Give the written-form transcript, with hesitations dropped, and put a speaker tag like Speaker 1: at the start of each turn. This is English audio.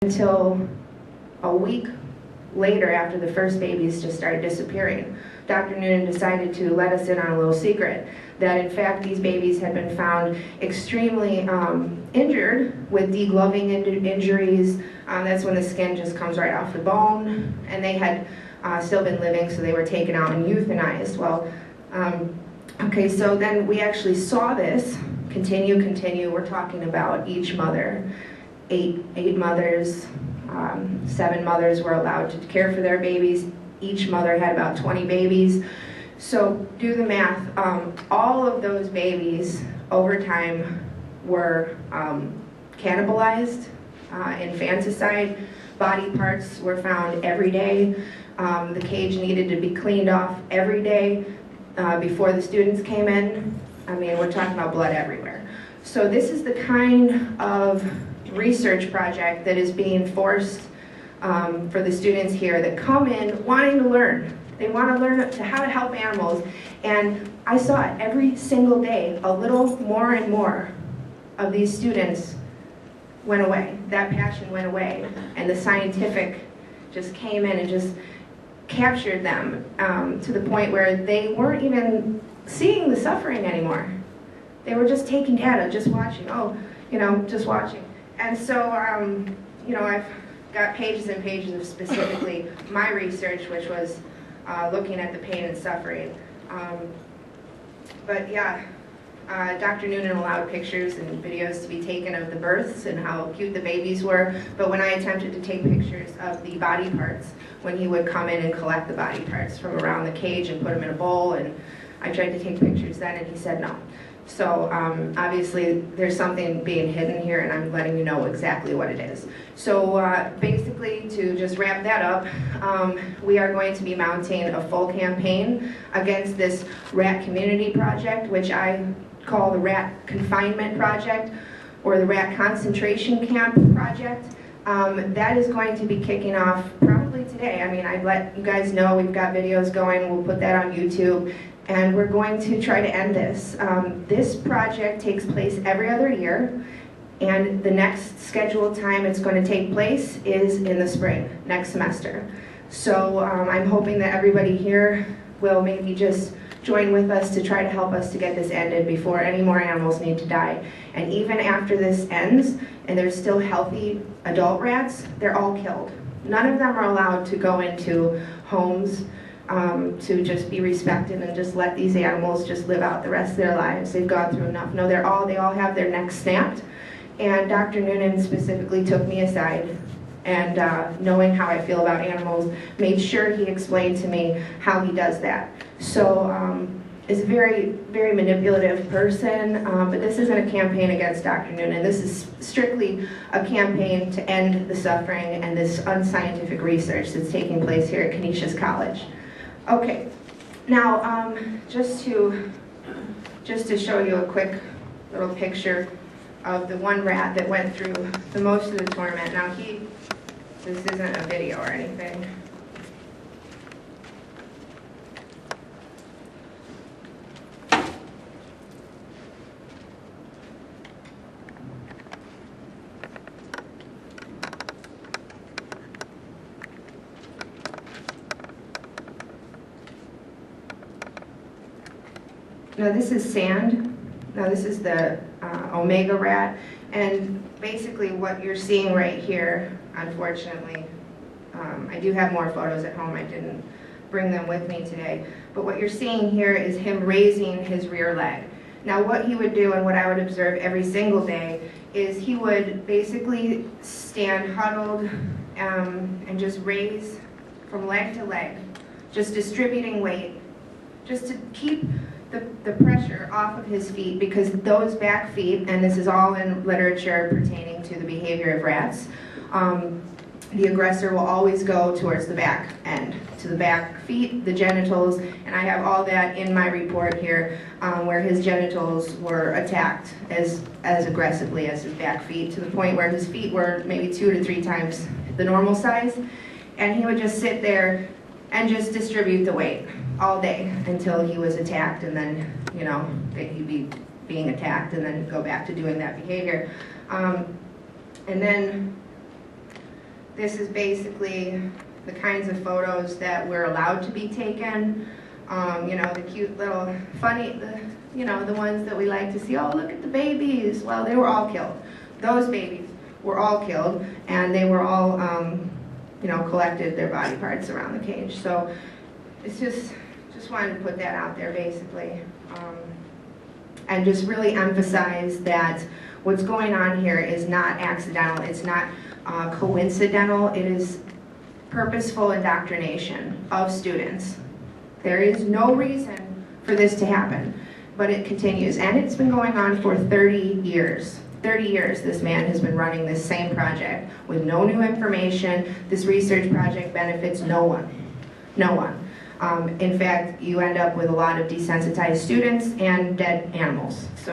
Speaker 1: until a week later, after the first babies just started disappearing. Dr. Noonan decided to let us in on a little secret, that in fact these babies had been found extremely injured with degloving injuries. That's when the skin just comes right off the bone, and they had still been living, so they were taken out and euthanized. Well, okay, so then we actually saw this continue. We're talking about each mother, eight mothers, 7 mothers were allowed to care for their babies. Each mother had about 20 babies. So do the math. All of those babies over time were cannibalized, infanticide. Body parts were found every day. The cage needed to be cleaned off every day before the students came in. I mean, we're talking about blood everywhere. So this is the kind of research project that is being forced for the students here that come in wanting to learn. They want to learn how to help animals, and I saw it every single day. A little more and more of these students went away. That passion went away, and the scientific just came in and just captured them to the point where they weren't even seeing the suffering anymore. They were just taking data, just watching, just watching. And so, I've got pages and pages of specifically my research, which was looking at the pain and suffering. But yeah, Dr. Noonan allowed pictures and videos to be taken of the births and how cute the babies were, but when I attempted to take pictures of the body parts, when he would come in and collect the body parts from around the cage and put them in a bowl, and I tried to take pictures then, and he said no. So obviously there's something being hidden here, and I'm letting you know exactly what it is. So basically, to just wrap that up, we are going to be mounting a full campaign against this rat community project, which I call the Rat Confinement Project, or the Rat Concentration Camp Project. That is going to be kicking off probably today. I mean, I'd let you guys know we've got videos going. We'll put that on YouTube. And we're going to try to end this. This project takes place every other year, and the next scheduled time it's going to take place is in the spring, next semester. So I'm hoping that everybody here will maybe just join with us to try to help us to get this ended before any more animals need to die. And even after this ends, and there's still healthy adult rats, they're all killed. None of them are allowed to go into homes to just be respected and just let these animals just live out the rest of their lives. They've gone through enough. No, they all have their necks snapped. And Dr. Noonan specifically took me aside, and knowing how I feel about animals, made sure he explained to me how he does that. So is a very, very manipulative person, but this isn't a campaign against Dr. Noonan. This is strictly a campaign to end the suffering and this unscientific research that's taking place here at Canisius College. Okay, now just to show you a quick little picture of the one rat that went through the most of the torment. Now this isn't a video or anything. Now this is sand. Now this is the omega rat, and basically what you're seeing right here, unfortunately, I do have more photos at home, I didn't bring them with me today, but what you're seeing here is him raising his rear leg. Now what he would do, and what I would observe every single day, is he would basically stand huddled and just raise from leg to leg, just distributing weight, just to keep the pressure off of his feet, because those back feet, and this is all in literature pertaining to the behavior of rats, the aggressor will always go towards the back end, to the back feet, the genitals, and I have all that in my report here, where his genitals were attacked as aggressively as his back feet, to the point where his feet were maybe 2 to 3 times the normal size, and he would just sit there and just distribute the weight all day until he was attacked, and then, he'd be being attacked and then go back to doing that behavior. And then This is basically the kinds of photos that we're allowed to be taken. You know, the cute little funny, you know, the ones that we like to see. Oh, look at the babies. Well, they were all killed. Those babies were all killed, and they were all, you know, collected their body parts around the cage. So it's just wanted to put that out there, basically, and just really emphasize that what's going on here is not accidental. It's not coincidental. It is purposeful indoctrination of students. There is no reason for this to happen, but it continues, and it's been going on for 30 years. 30 years this man has been running this same project with no new information. This research project benefits no one. No one. In fact, you end up with a lot of desensitized students and dead animals. So